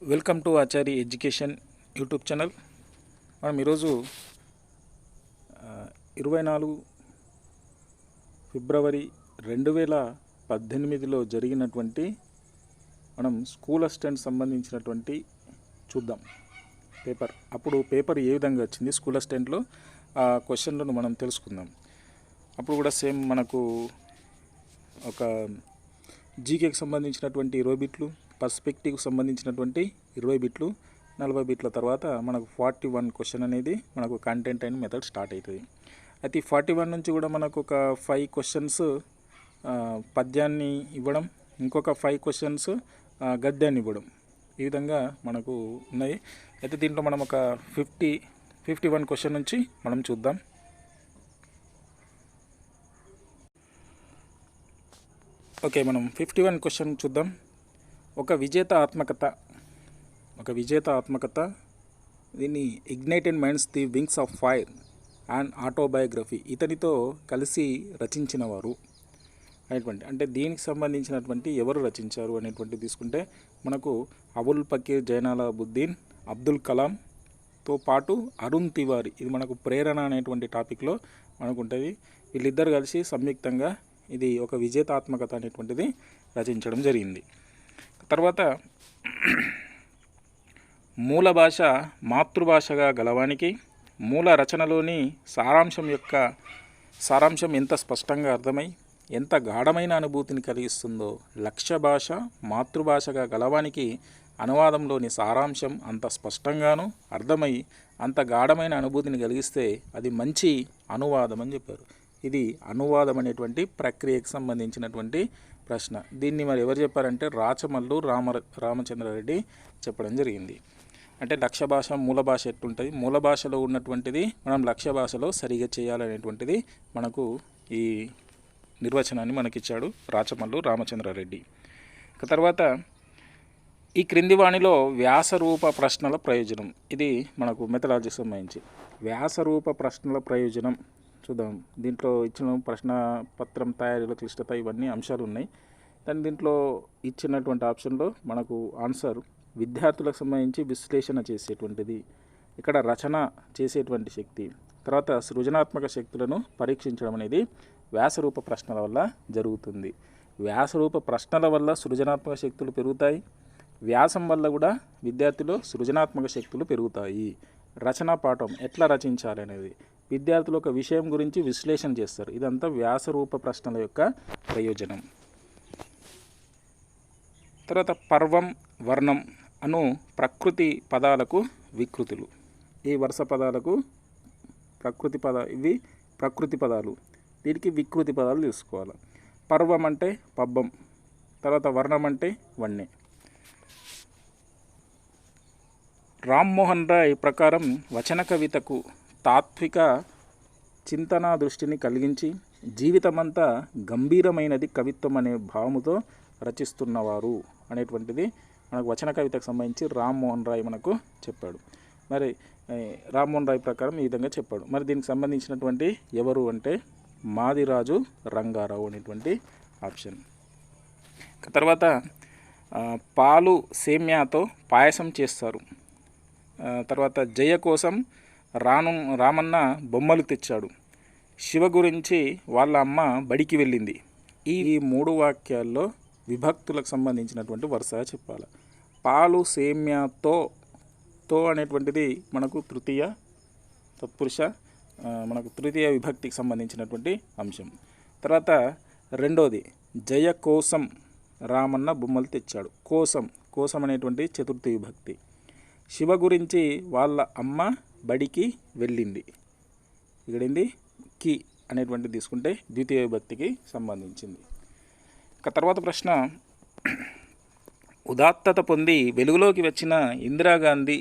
Welcome to Achari education YouTube channel. మనం ఈరోజు 24 ఫిబ్రవరి 2018లో జరిగినటువంటి మనం స్కూల్ అసిస్టెంట్ సంబంధించినటువంటి చూద్దాం పేపర్. అప్పుడు పేపర్ ఏ విధంగా వచ్చింది స్కూల్ అసిస్టెంట్లో ఆ క్వశ్చన్లను మనం తెలుసుకుందాం. అప్పుడు కూడా సేమ్ మనకు ఒక జీకేకి సంబంధించినటువంటి 20 బిట్లు, పర్స్పెక్టివ్కి సంబంధించినటువంటి 20 బిట్లు, 40 బిట్ల తర్వాత మనకు 41 క్వశ్చన్ అనేది మనకు కంటెంట్ అండ్ మెథడ్ స్టార్ట్ అవుతుంది. అయితే ఈ 41 నుంచి కూడా మనకు ఒక 5 క్వశ్చన్స్ పద్యాన్ని ఇవ్వడం, ఇంకొక 5 క్వశ్చన్స్ గద్యాన్ని ఇవ్వడం, ఈ విధంగా మనకు ఉన్నాయి. అయితే దీంట్లో మనం ఒక 51 క్వశ్చన్ నుంచి మనం చూద్దాం. ఓకే, మనం 51 క్వశ్చన్ చూద్దాం. ఒక విజేత ఆత్మకథ దీన్ని ignited minds the wings of fire and autobiography ఇతనితో కలిసి రచించిన వారు అనేటువంటి, అంటే దీనికి సంబంధించినటువంటి ఎవరు రచించారు అనేటువంటి తీసుకుంటే మనకు అబుల్ ఫకీర్ జైనులాబ్దీన్ అబ్దుల్ కలాంతో పాటు అరుణ్ తివారీ, ఇది మనకు ప్రేరణ అనేటువంటి టాపిక్లో మనకు ఉంటుంది. వీళ్ళిద్దరు కలిసి సంయుక్తంగా ఇది ఒక విజేతాత్మకత అనేటువంటిది రచించడం జరిగింది. తర్వాత మూల భాష మాతృభాషగా గలవానికి మూల రచనలోని సారాంశం ఎంత స్పష్టంగా అర్థమై ఎంత గాఢమైన అనుభూతిని కలిగిస్తుందో, లక్ష్య భాష మాతృభాషగా గలవానికి అనువాదంలోని సారాంశం అంత స్పష్టంగాను అర్థమై అంత గాఢమైన అనుభూతిని కలిగిస్తే అది మంచి అనువాదం అని చెప్పారు. ఇది అనువాదం అనేటువంటి ప్రక్రియకు సంబంధించినటువంటి ప్రశ్న. దీన్ని మరి ఎవరు చెప్పారంటే రాచమల్లు రామచంద్రారెడ్డి చెప్పడం జరిగింది. అంటే లక్ష్య భాష మూల భాష ఎట్లుంటుంది, మూల భాషలో ఉన్నటువంటిది మనం లక్ష్య భాషలో సరిగా చేయాలనేటువంటిది మనకు ఈ నిర్వచనాన్ని మనకిచ్చాడు రాచమల్లు రామచంద్రారెడ్డి. తర్వాత ఈ క్రింది వాణిలో వ్యాసరూప ప్రశ్నల ప్రయోజనం, ఇది మనకు మెథడాలజీకి సంబంధించి వ్యాసరూప ప్రశ్నల ప్రయోజనం చూద్దాం. దీంట్లో ఇచ్చిన ప్రశ్న పత్రం తయారీలో క్లిష్టత ఇవన్నీ అంశాలు ఉన్నాయి. దాని దీంట్లో ఇచ్చినటువంటి ఆప్షన్లో మనకు ఆన్సర్ విద్యార్థులకు సంబంధించి విశ్లేషణ చేసేటువంటిది, ఇక్కడ రచన చేసేటువంటి శక్తి, తర్వాత సృజనాత్మక శక్తులను పరీక్షించడం అనేది వ్యాసరూప ప్రశ్నల వల్ల జరుగుతుంది. వ్యాసరూప ప్రశ్నల వల్ల సృజనాత్మక శక్తులు పెరుగుతాయి, వ్యాసం వల్ల కూడా విద్యార్థులు సృజనాత్మక శక్తులు పెరుగుతాయి. రచనా పాఠం ఎట్లా రచించాలి అనేది, విద్యార్థులు ఒక విషయం గురించి విశ్లేషణ చేస్తారు. ఇదంతా వ్యాసరూప ప్రశ్నల యొక్క ప్రయోజనం. తర్వాత పర్వం వర్ణం అను ప్రకృతి పదాలకు వికృతులు, ఈ వరుస పదాలకు ఇవి ప్రకృతి పదాలు, దీనికి వికృతి పదాలు తీసుకోవాలి. పర్వం అంటే పబ్బం, తర్వాత వర్ణం అంటే వన్నె. రామ్మోహన్ రాయ్ ప్రకారం వచన కవితకు తాత్విక చింతనా దృష్టిని కలిగించి జీవితమంతా గంభీరమైనది కవిత్వం అనే భావముతో రచిస్తున్నవారు అనేటువంటిది మనకు వచన కవితకు సంబంధించి రామ్మోహన్ రాయ్ మనకు చెప్పాడు. మరి రామ్మోహన్ రాయ్ ప్రకారం ఈ విధంగా చెప్పాడు. మరి దీనికి సంబంధించినటువంటి ఎవరు అంటే మాదిరాజు రంగారావు అనేటువంటి ఆప్షన్. తర్వాత పాలు సేమ్యాతో పాయసం చేస్తారు. తర్వాత జయ కోసం రామన్న బొమ్మలు తెచ్చాడు. శివ గురించి వాళ్ళ అమ్మ బడికి వెళ్ళింది. ఈ 3 వాక్యాల్లో విభక్తులకు సంబంధించినటువంటి వరుసగా చెప్పాలి. పాలు సేమ్యాతో అనేటువంటిది మనకు తృతీయ తత్పురుష, మనకు తృతీయ విభక్తికి సంబంధించినటువంటి అంశం. తర్వాత రెండోది జయ కోసం రామన్న బొమ్మలు తెచ్చాడు. కోసం అనేటువంటి చతుర్థి విభక్తి. శివ గురించి వాళ్ళ అమ్మ బడికి వెళ్ళింది, ఇక్కడింది కి అనేటువంటిది తీసుకుంటే ద్వితీయ విభక్తికి సంబంధించింది. తర్వాత ప్రశ్న, ఉదాత్తత పొంది వెలుగులోకి వచ్చిన ఇందిరాగాంధీ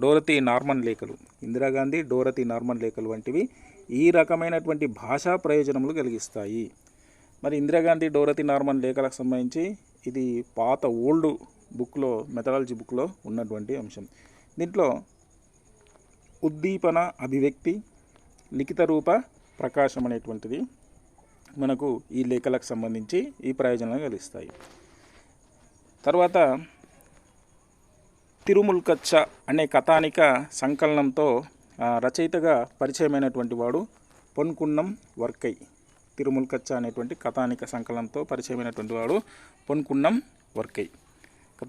డోరతీ నార్మన్ లేఖలు వంటివి ఈ రకమైనటువంటి భాషా ప్రయోజనములు కలిగిస్తాయి. మరి ఇందిరాగాంధీ డోరతీ నార్మన్ లేఖలకు సంబంధించి ఇది పాత ఓల్డ్ బుక్లో, మెథడాలజీ బుక్లో ఉన్నటువంటి అంశం. దీంట్లో ఉద్దీపన అభివ్యక్తి, లిఖిత రూప ప్రకాశం అనేటువంటిది మనకు ఈ లేఖలకు సంబంధించి ఈ ప్రయోజనాలు కలిగిస్తాయి. తర్వాత తిరుముల్కచ్చ అనే కథానిక సంకలనంతో రచయితగా పరిచయమైనటువంటి వాడు పొన్కున్నం వర్కై. తిరుముల్కచ్చ అనేటువంటి కథానిక సంకలనంతో పరిచయమైనటువంటి వాడు పొన్కున్నం వర్కై.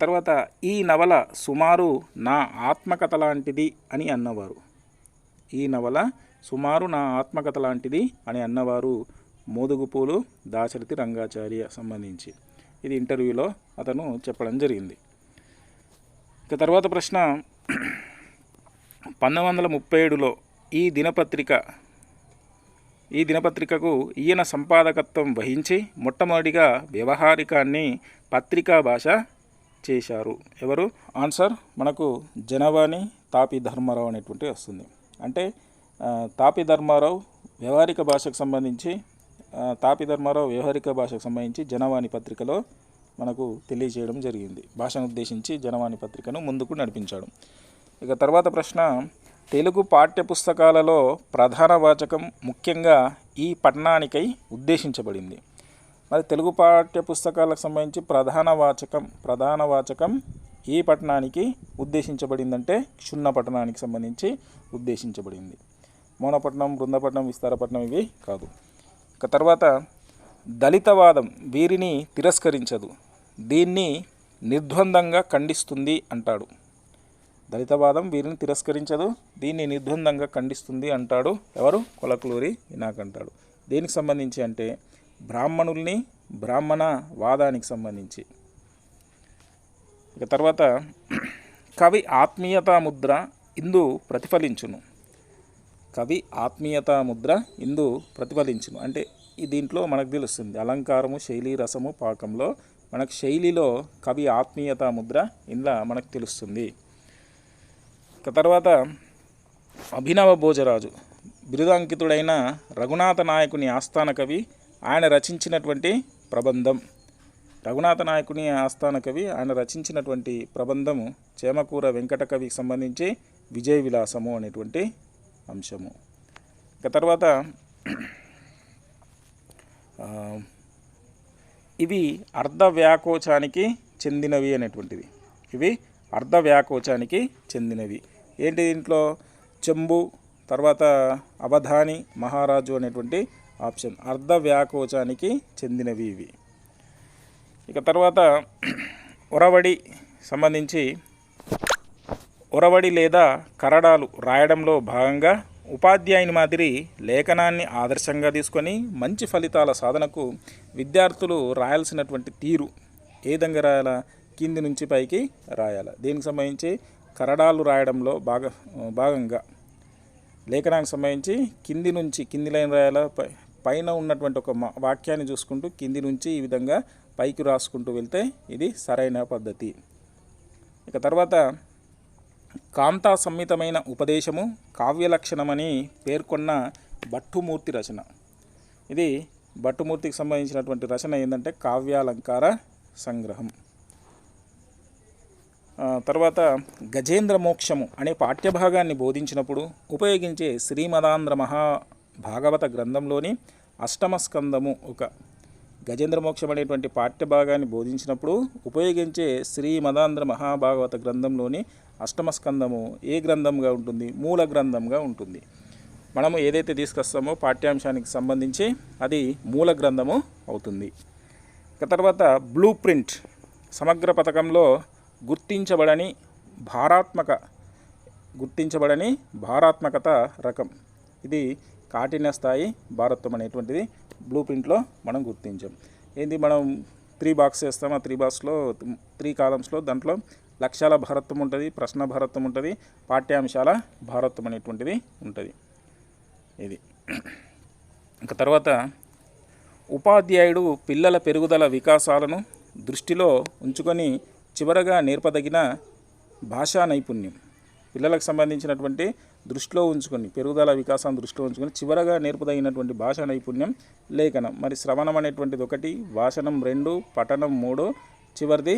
తర్వాత ఈ నవల సుమారు నా ఆత్మకథ లాంటిది అని అన్నవారు. ఈ నవల సుమారు నా ఆత్మకథ లాంటిది అని అన్నవారు మోదుగుపూలు దాశరథి రంగాచార్య సంబంధించి. ఇది ఇంటర్వ్యూలో అతను చెప్పడం జరిగింది. ఇక తర్వాత ప్రశ్న, 1937లో ఈ దినపత్రికకు ఈయన సంపాదకత్వం వహించి మొట్టమొదటిగా వ్యవహారికాన్ని పత్రికా భాష చేశారు. ఎవరు? ఆన్సర్ మనకు జనవాణి తాపి ధర్మారావు అనేటువంటి వస్తుంది. అంటే తాపి ధర్మారావు వ్యవహారిక భాషకు సంబంధించి జనవాణి పత్రికలో మనకు తెలియజేయడం జరిగింది. భాషను ఉద్దేశించి జనవాణి పత్రికను ముందుకు నడిపించాడు. ఇక తర్వాత ప్రశ్న, తెలుగు పాఠ్యపుస్తకాలలో ప్రధాన వాచకం ముఖ్యంగా ఈ పట్టణానికై ఉద్దేశించబడింది. మరి తెలుగు పాఠ్యపుస్తకాలకు సంబంధించి ప్రధాన వాచకం ఈ పట్టణానికి ఉద్దేశించబడిందంటే క్షుణ్ణ పట్టణానికి సంబంధించి ఉద్దేశించబడింది. మౌనపట్నం, బృందపట్నం, విస్తారపట్నం ఇవి కాదు. ఇక తర్వాత దళితవాదం వీరిని తిరస్కరించదు, దీన్ని నిర్ద్వందంగా ఖండిస్తుంది అంటాడు. దళితవాదం వీరిని తిరస్కరించదు, దీన్ని నిర్ద్వందంగా ఖండిస్తుంది అంటాడు. ఎవరు? కొలకలూరి ఇనాక్ అంటాడు. దేనికి సంబంధించి అంటే బ్రాహ్మణుల్ని బ్రాహ్మణ వాదానికి సంబంధించి. ఇక తర్వాత కవి ఆత్మీయతా ముద్ర ఇందు ప్రతిఫలించును. కవి ఆత్మీయతా ముద్ర ఇందు ప్రతిఫలించును అంటే దీంట్లో మనకు తెలుస్తుంది అలంకారము, శైలి, రసము, పాకంలో మనకు శైలిలో కవి ఆత్మీయతా ముద్ర ఇందులో మనకు తెలుస్తుంది. ఇక తర్వాత అభినవ భోజరాజు బిరుదాంకితుడైన రఘునాథ నాయకుని ఆస్థాన కవి, ఆయన రచించినటువంటి ప్రబంధము చేమకూర వెంకట కవికి సంబంధించి విజయ విలాసము అనేటువంటి అంశము. ఇక తర్వాత ఇవి అర్ధవ్యాకోచానికి చెందినవి అనేటువంటిది. ఇవి అర్ధవ్యాకోచానికి చెందినవి. ఏంటి దీంట్లో? చెంబు, తర్వాత అవధాని, మహారాజు అనేటువంటి ఆప్షన్ అర్ధవ్యాకోచానికి చెందినవి ఇవి. ఇక తర్వాత ఒరవడి లేదా కరడాలు రాయడంలో భాగంగా ఉపాధ్యాయుని మాదిరి లేఖనాన్ని ఆదర్శంగా తీసుకొని మంచి ఫలితాల సాధనకు విద్యార్థులు రాయాల్సినటువంటి తీరు ఏ విధంగా రాయాలా? కింది నుంచి పైకి రాయాలి. దీనికి సంబంధించి కరడాలు రాయడంలో భాగంగా లేఖనానికి సంబంధించి కింది లైన్ రాయాలా, పైన ఉన్నటువంటి ఒక వాక్యాన్ని చూసుకుంటూ కింది నుంచి ఈ విధంగా పైకి రాసుకుంటూ వెళ్తే ఇది సరైన పద్ధతి. ఇక తర్వాత కాంతా సంహితమైన ఉపదేశము కావ్యలక్షణమని పేర్కొన్న భట్టుమూర్తి రచన. ఇది భట్టుమూర్తికి సంబంధించినటువంటి రచన ఏంటంటే కావ్యాలంకార సంగ్రహం. తర్వాత గజేంద్ర మోక్షము అనే పాఠ్యభాగాన్ని బోధించినప్పుడు ఉపయోగించే శ్రీమదాంధ్ర మహాభాగవత గ్రంథంలోని అష్టమ స్కందము గజేంద్ర మోక్షం అనేటువంటి పాఠ్యభాగాన్ని బోధించినప్పుడు ఉపయోగించే శ్రీమదాంధ్ర మహాభాగవత గ్రంథంలోని అష్టమ స్కందము ఏ గ్రంథంగా ఉంటుంది? మూల గ్రంథంగా ఉంటుంది. మనము ఏదైతే తీసుకొస్తామో పాఠ్యాంశానికి సంబంధించి అది మూల గ్రంథము అవుతుంది. ఇక తర్వాత బ్లూ ప్రింట్ సమగ్ర పథకంలో గుర్తించబడని భారాత్మకత రకం. ఇది కాఠిన్య స్థాయి భారత్వం అనేటువంటిది బ్లూ ప్రింట్లో మనం గుర్తించాం. ఏంది? మనం 3 బాక్స్ వేస్తాం. ఆ 3 బాక్స్లో 3 కాలమ్స్లో దాంట్లో లక్ష్యాల భారత్వం ఉంటుంది, ప్రశ్న భారత్వం ఉంటుంది, పాఠ్యాంశాల భారత్వం అనేటువంటిది ఉంటుంది. ఇది. ఇక తర్వాత ఉపాధ్యాయుడు పిల్లల పెరుగుదల వికాసాలను దృష్టిలో ఉంచుకొని చివరగా నేర్పదగిన భాషా నైపుణ్యం. పిల్లలకు సంబంధించినటువంటి పెరుగుదల వికాసాన్ని దృష్టిలో ఉంచుకొని చివరగా నేర్పదగినటువంటి భాషా నైపుణ్యం లేఖనం. మరి శ్రవణం అనేటువంటిది 1, భాషణం 2, పఠనం 3, చివరిది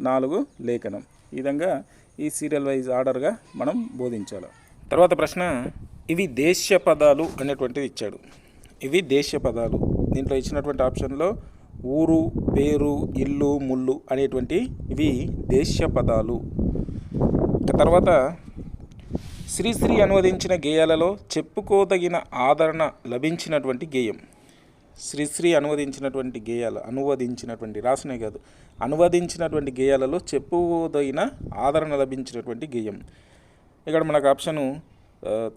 4 లేఖనం. ఈ విధంగా ఈ సీరియల్ వైజ్ ఆర్డర్గా మనం బోధించాలి. తర్వాత ప్రశ్న, ఇవి దేశ్య పదాలు అనేటువంటిది ఇచ్చాడు. ఇవి దేశ్య పదాలు. దీంట్లో ఇచ్చినటువంటి ఆప్షన్లో ఊరు, పేరు, ఇల్లు, ముళ్ళు అనేటువంటి ఇవి దేశ్య పదాలు. తర్వాత శ్రీశ్రీ అనువదించిన గేయాలలో చెప్పుకోదగిన ఆదరణ లభించినటువంటి గేయం. శ్రీశ్రీ అనువదించినటువంటి గేయాలలో చెప్పుకోదగిన ఆదరణ లభించినటువంటి గేయం. ఇక్కడ మనకు ఆప్షను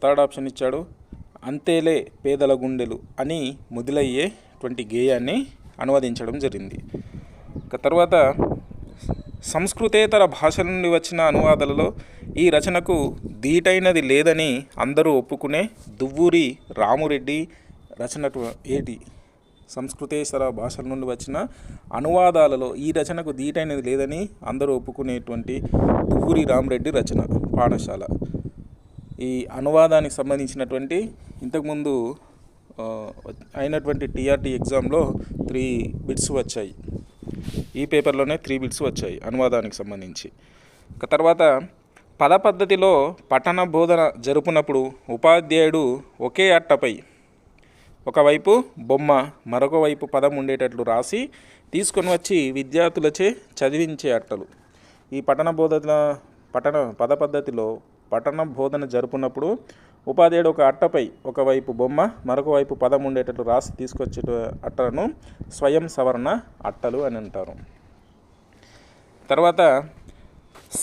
థర్డ్ ఆప్షన్ ఇచ్చాడు. అంతేలే పేదల గుండెలు అని మొదలయ్యేటువంటి గేయాన్ని అనువదించడం జరిగింది. తర్వాత సంస్కృతేతర భాషల నుండి వచ్చిన అనువాదాలలో ఈ రచనకు దీటైనది లేదని అందరూ ఒప్పుకునే దువ్వూరి రామురెడ్డి రచన ఏటి? సంస్కృతేతర భాషల నుండి వచ్చిన అనువాదాలలో ఈ రచనకు దీటైనది లేదని అందరూ ఒప్పుకునేటువంటి దువ్వూరి రామరెడ్డి రచన పాఠశాల. ఈ అనువాదానికి సంబంధించినటువంటి ఇంతకుముందు అయినటువంటి టీఆర్టీ ఎగ్జామ్లో 3 బిట్స్ వచ్చాయి. ఈ పేపర్లోనే 3 బిట్స్ వచ్చాయి అనువాదానికి సంబంధించి. తర్వాత పద పద్ధతిలో పఠన బోధన జరుపునప్పుడు ఉపాధ్యాయుడు ఒకే అట్టపై ఒకవైపు బొమ్మ మరొక వైపు పదం ఉండేటట్లు రాసి తీసుకొని వచ్చి విద్యార్థులచే చదివించే అట్టలు. ఈ పద పద్ధతిలో పఠన బోధన జరుపునప్పుడు ఉపాధ్యాయుడు ఒక అట్టపై ఒకవైపు బొమ్మ మరొక వైపు పదం ఉండేటట్లు రాసి తీసుకొచ్చే అట్టలను స్వయం సవరణ అట్టలు అని అంటారు. తర్వాత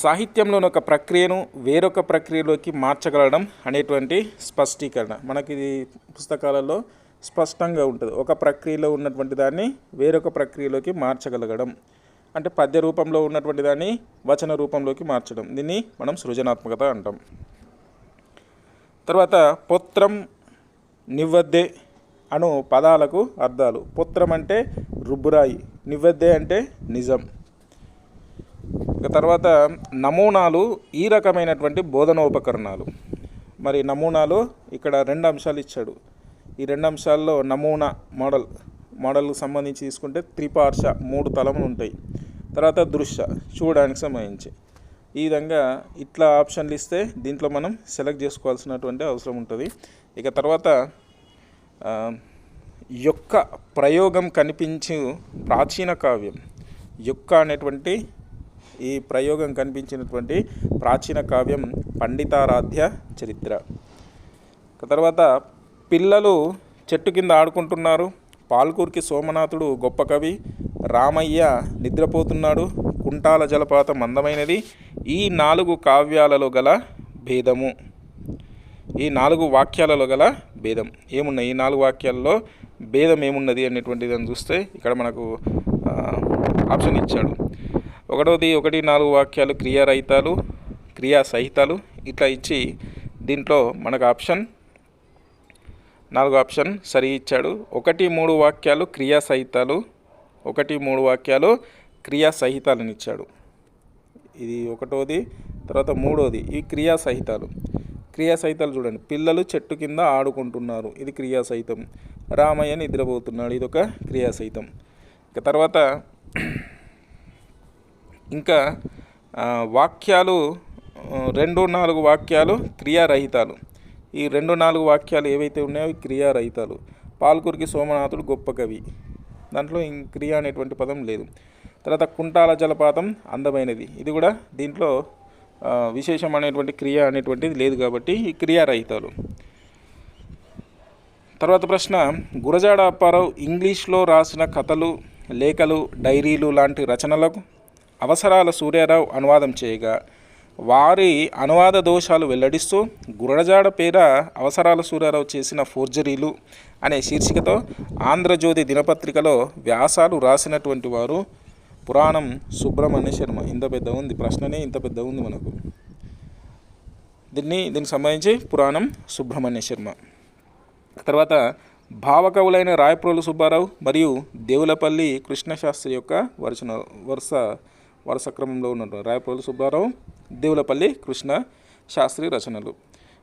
సాహిత్యంలోని ఒక ప్రక్రియను వేరొక ప్రక్రియలోకి మార్చగలడం అనేటువంటి స్పష్టీకరణ. మనకి ఇది పుస్తకాలలో స్పష్టంగా ఉంటుంది. ఒక ప్రక్రియలో ఉన్నటువంటి దాన్ని వేరొక ప్రక్రియలోకి మార్చగలగడం అంటే పద్య రూపంలో ఉన్నటువంటి దాన్ని వచన రూపంలోకి మార్చడం. దీన్ని మనం సృజనాత్మకత అంటాం. తర్వాత పొత్రం నివ్వద్దే అను పదాలకు అర్థాలు. పొత్రం అంటే రుబ్బురాయి, నివ్వద్దే అంటే నిజం. తర్వాత నమూనాలు ఈ రకమైనటువంటి బోధనోపకరణాలు. మరి నమూనాలు ఇక్కడ 2 అంశాలు ఇచ్చాడు. ఈ 2 అంశాల్లో నమూనా మోడల్కు సంబంధించి తీసుకుంటే త్రిపార్శ 3 తలములు ఉంటాయి. తర్వాత దృశ్య చూడడానికి సంబంధించి. ఈ విధంగా ఇట్లా ఆప్షన్లు ఇస్తే దీంట్లో మనం సెలెక్ట్ చేసుకోవాల్సినటువంటి అవసరం ఉంటుంది. ఇక తర్వాత యొక్క ప్రయోగం కనిపించు ప్రాచీన కావ్యం. యొక్క అనేటువంటి ఈ ప్రయోగం కనిపించినటువంటి ప్రాచీన కావ్యం పండితారాధ్య చరిత్ర. తర్వాత పిల్లలు చెట్టు కింద ఆడుకుంటున్నారు, పాల్కూరికి సోమనాథుడు గొప్ప కవి, రామయ్య నిద్రపోతున్నాడు, కుంటాల జలపాతం అందమైనది, ఈ 4 కావ్యాలలో గల భేదము. ఈ 4 వాక్యాలలో గల భేదం ఏమున్నాయి? ఈ 4 వాక్యాలలో భేదం ఏమున్నది అనేటువంటిది అని చూస్తే ఇక్కడ మనకు ఆప్షన్ ఇచ్చాడు. 1-4 వాక్యాలు క్రియారహితాలు, క్రియాసహితాలు ఇట్లా ఇచ్చి దీంట్లో మనకు 4 ఆప్షన్ సరి ఇచ్చాడు. 1-3 వాక్యాలు క్రియాసహితాలు, 1-3 వాక్యాలు క్రియాసహితాలను ఇచ్చాడు. ఇది 1వది. తర్వాత 3వది ఈ క్రియాసహితాలు చూడండి. పిల్లలు చెట్టు కింద ఆడుకుంటున్నారు, ఇది క్రియాసహితం. రామయ్య నిద్రపోతున్నాడు, ఇది ఒక క్రియాసహితం. ఇక తర్వాత ఇంకా వాక్యాలు 2-4 వాక్యాలు క్రియారహితాలు. ఈ 2-4 వాక్యాలు ఏవైతే ఉన్నాయో క్రియారహితాలు. పాల్కూరికి సోమనాథుడు గొప్ప కవి, దాంట్లో క్రియ అనేటువంటి పదం లేదు. తర్వాత కుంటాల జలపాతం అందమైనది, ఇది కూడా దీంట్లో విశేషం అనేటువంటి క్రియ అనేటువంటిది లేదు కాబట్టి ఈ క్రియారహితాలు. తర్వాత ప్రశ్న, గురజాడ అప్పారావు ఇంగ్లీష్లో రాసిన కథలు, లేఖలు, డైరీలు లాంటి రచనలకు అవసరాల సూర్యారావు అనువాదం చేయగా వారి అనువాద దోషాలు వెల్లడిస్తూ గురజాడ పేర అవసరాల సూర్యారావు చేసిన ఫోర్జరీలు అనే శీర్షికతో ఆంధ్రజ్యోతి దినపత్రికలో వ్యాసాలు రాసినటువంటి వారు పురాణం సుబ్రహ్మణ్య శర్మ. ఇంత పెద్ద ఉంది ప్రశ్ననే, ఇంత పెద్ద ఉంది మనకు. దీనికి సంబంధించి పురాణం సుబ్రహ్మణ్య శర్మ. తర్వాత భావకవులైన రాయప్రోలు సుబ్బారావు మరియు దేవులపల్లి కృష్ణశాస్త్రి యొక్క వరుస క్రమంలో ఉన్నటువంటి రాయప్రోలు సుబ్బారావు, దేవులపల్లి కృష్ణ శాస్త్రి రచనలు.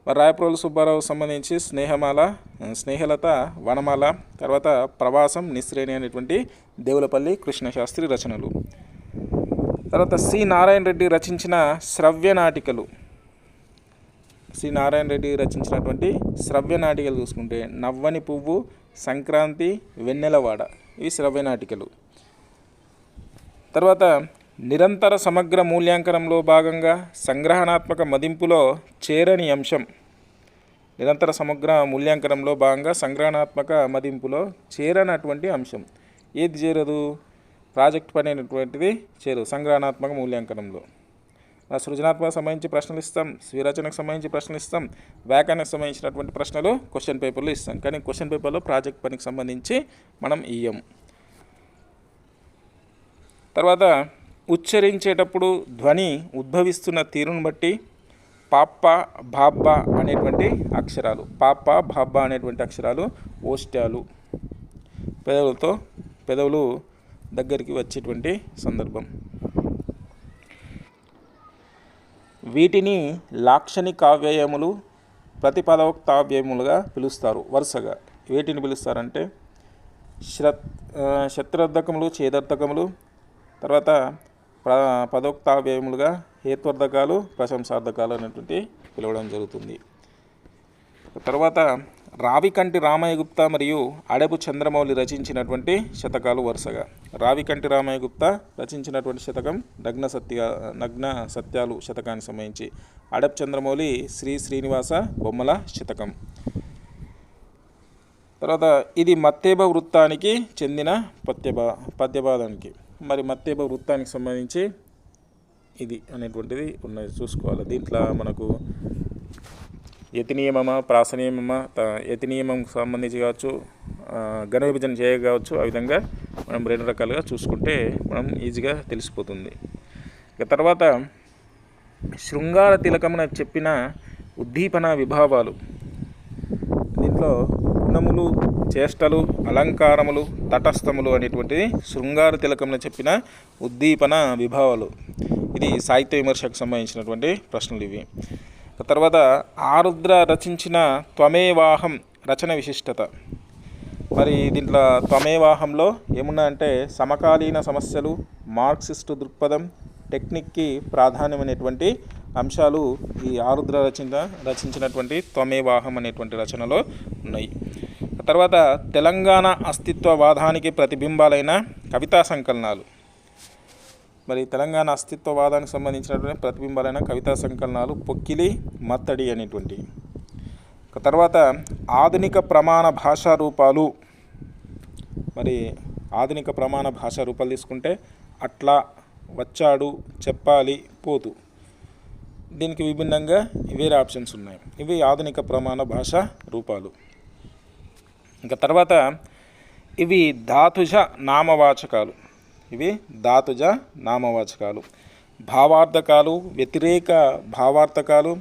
మరి రాయప్రోలు సుబ్బారావు సంబంధించి స్నేహలత, వనమాల, తర్వాత ప్రవాసం, నిశ్రేణి అనేటువంటి దేవులపల్లి కృష్ణ శాస్త్రి రచనలు. తర్వాత సి నారాయణ రెడ్డి రచించిన శ్రవ్య నాటికలు. సి నారాయణ రెడ్డి రచించినటువంటి శ్రవ్య నాటికలు చూసుకుంటే నవ్వని పువ్వు, సంక్రాంతి, వెన్నెలవాడ, ఇవి శ్రవ్య నాటికలు. తర్వాత నిరంతర సమగ్ర మూల్యాంకనంలో భాగంగా సంగ్రహణాత్మక మదింపులో చేరని అంశం. నిరంతర సమగ్ర మూల్యాంకనంలో భాగంగా సంగ్రహణాత్మక మదింపులో చేరనటువంటి అంశం ఏది చేరదు? ప్రాజెక్ట్ పని అనేటువంటిది చేరదు సంగ్రహణాత్మక మూల్యాంకనంలో. సృజనాత్మక సంబంధించి ప్రశ్నలు ఇస్తాం, స్వీరచనకు సంబంధించి ప్రశ్నలు ఇస్తాం, వ్యాకరణకు సంబంధించినటువంటి ప్రశ్నలు క్వశ్చన్ పేపర్లో ఇస్తాం. కానీ క్వశ్చన్ పేపర్లో ప్రాజెక్ట్ పనికి సంబంధించి మనం ఇయ్యం. తర్వాత ఉచ్చరించేటప్పుడు ధ్వని ఉద్భవిస్తున్న తీరును బట్టి పాప్ప భాబ్బ అనేటువంటి అక్షరాలు, పాప్ప భాబ్బ అనేటువంటి అక్షరాలు ఓష్ట్యాలు, పెదవులు దగ్గరికి వచ్చేటువంటి సందర్భం. వీటిని లాక్షణి కావ్యయములు, ప్రతిపదోక్తావ్యయములుగా పిలుస్తారు. వరుసగా వేటిని పిలుస్తారంటే శత్రర్థకములు, ఛేదర్థకములు, తర్వాత పదోక్తావ్యయములుగా హేత్వర్ధకాలు, ప్రశంసార్థకాలు అనేటువంటి పిలవడం జరుగుతుంది. తర్వాత రావికంటి రామయ్య గుప్తా మరియు అడపు చంద్రమౌళి రచించినటువంటి శతకాలు వరుసగా. రావికంటి రామయ్య గుప్తా రచించినటువంటి శతకం నగ్న సత్యాలు శతకానికి సంబంధించి, అడపు చంద్రమౌళి శ్రీనివాస బొమ్మల శతకం. తర్వాత ఇది మత్తేబ వృత్తానికి చెందిన పద్యపాదానికి. మరి మత్తేబ వృత్తానికి సంబంధించి ఇది అనేటువంటిది ఉన్నది చూసుకోవాలి. దీంట్లో మనకు యతి నియమమా, ప్రాస నియమమా, యతి నియమం సంబంధించి కావచ్చు, ఘన విభజన చేయవచ్చు. ఆ విధంగా మనం రెండు రకాలుగా చూసుకుంటే మనం ఈజీగా తెలిసిపోతుంది. ఇక తర్వాత శృంగార తిలకమున చెప్పిన ఉద్దీపన విభావాలు. దీంట్లో గుణములు, చేష్టలు, అలంకారములు, తటస్థములు అనేటువంటిది శృంగార తిలకమున చెప్పిన ఉద్దీపన విభావాలు. ఇది సాహిత్య విమర్శకు సంబంధించినటువంటి ప్రశ్నలు ఇవి. తర్వాత ఆరుద్ర రచించిన త్వమేవాహం రచన విశిష్టత. మరి దీంట్లో త్వమేవాహంలో ఏమున్నా అంటే సమకాలీన సమస్యలు, మార్క్సిస్టు దృక్పథం, టెక్నిక్కి ప్రాధాన్యమైనటువంటి అంశాలు ఈ ఆరుద్ర రచించినటువంటి త్వమేవాహం అనేటువంటి రచనలో ఉన్నాయి. తర్వాత తెలంగాణ అస్తిత్వవాదానికి ప్రతిబింబాలైన కవితా సంకలనాలు. మరి తెలంగాణ అస్తిత్వవాదానికి సంబంధించినటువంటి ప్రతిబింబాలైన కవితా సంకలనాలు పొక్కిలి, మత్తడి అనేటువంటి. తర్వాత ఆధునిక ప్రమాణ భాషా రూపాలు. మరి ఆధునిక ప్రమాణ భాషా రూపాలు తీసుకుంటే అట్లా, వచ్చాడు, చెప్పాలి, పోతు. దీనికి విభిన్నంగా వేరే ఆప్షన్స్ ఉన్నాయి. ఇవి ఆధునిక ప్రమాణ భాషా రూపాలు. ఇంకా తర్వాత ఇవి ధాతుజ నామవాచకాలు. భావార్థకాలు, వ్యతిరేక భావార్థకాలు,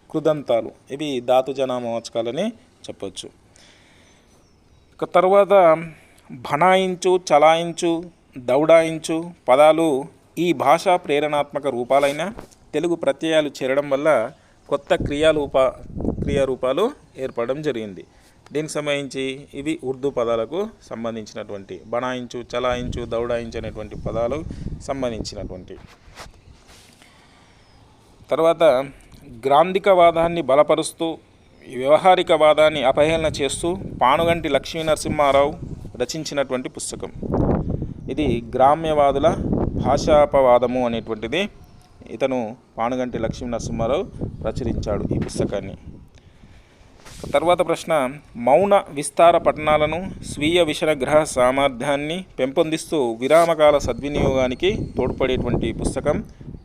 కృదంతాలు. ఇవి ధాతుజ నామవాచకాలని చెప్పచ్చు. ఇక తర్వాత బనాయించు, చలాయించు, దౌడాయించు పదాలు ఈ భాషా ప్రేరణాత్మక రూపాలైన తెలుగు ప్రత్యయాలు చేరడం వల్ల కొత్త క్రియారూపాలు ఏర్పడడం జరిగింది. దీనికి సంబంధించి ఇవి ఉర్దూ పదాలకు సంబంధించినటువంటి బనాయించు, చలాయించు, దౌడాయించు అనేటువంటి పదాలు సంబంధించినటువంటి. తర్వాత గ్రాంధికవాదాన్ని బలపరుస్తూ వ్యవహారికవాదాన్ని అపహేళన చేస్తూ పానుగంటి లక్ష్మీనరసింహారావు రచించినటువంటి పుస్తకం. ఇది గ్రామ్యవాదుల భాషాపవాదము అనేటువంటిది ఇతను పానుగంటి లక్ష్మీనరసింహారావు రచించాడు ఈ పుస్తకాన్ని. తర్వాత ప్రశ్న మౌన విస్తార పఠనాలను స్వీయ విషయగ్రహ సామర్థ్యాన్ని పెంపొందిస్తూ విరామకాల సద్వినియోగానికి తోడ్పడేటువంటి పుస్తకం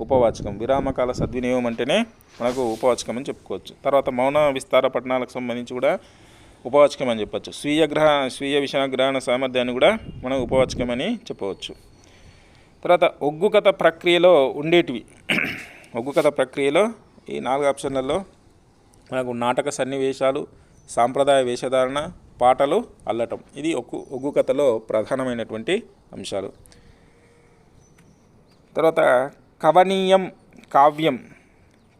ఉపవాచకం. విరామకాల సద్వినియోగం అంటేనే మనకు ఉపవాచకం అని చెప్పుకోవచ్చు. తర్వాత మౌన విస్తార పఠనాలకు సంబంధించి కూడా ఉపవాచకం అని చెప్పచ్చు. స్వీయ విషయగ్రహణ సామర్థ్యాన్ని కూడా మనం ఉపవాచకం అని చెప్పవచ్చు. తర్వాత ఒగ్గు కథ ప్రక్రియలో ఉండేటివి. ఒగ్గు కథ ప్రక్రియలో ఈ 4 ఆప్షన్లలో మనకు నాటక సన్నివేశాలు, సాంప్రదాయ వేషధారణ, పాటలు అల్లటం. ఇది ఒగ్గు కథలో ప్రధానమైనటువంటి అంశాలు. తర్వాత కవనీయం కావ్యం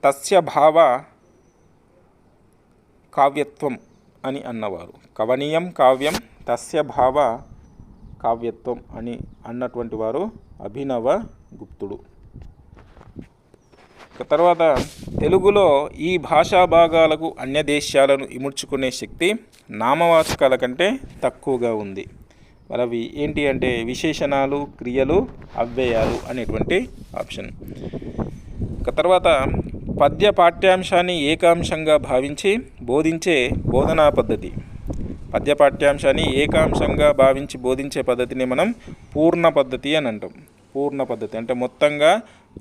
తస్య భావ కావ్యత్వం అని అన్నవారు. కవనీయం కావ్యం తస్య భావ కావ్యత్వం అని అన్నటువంటి వారు అభినవ గుప్తుడు. తర్వాత తెలుగులో ఈ భాషా భాగాలకు అన్య దేశాలను ఇముడ్చుకునే శక్తి నామవాచకాల కంటే తక్కువగా ఉంది. మరి అవి ఏంటి అంటే విశేషణాలు, క్రియలు, అవ్యయాలు అనేటువంటి ఆప్షన్. ఇక తర్వాత పద్య పాఠ్యాంశాన్ని ఏకాంశంగా భావించి బోధించే బోధనా పద్ధతి. పద్య పాఠ్యాంశాన్ని ఏకాంశంగా భావించి బోధించే పద్ధతిని మనం పూర్ణ పద్ధతి అని అంటాం. పూర్ణ పద్ధతి అంటే మొత్తంగా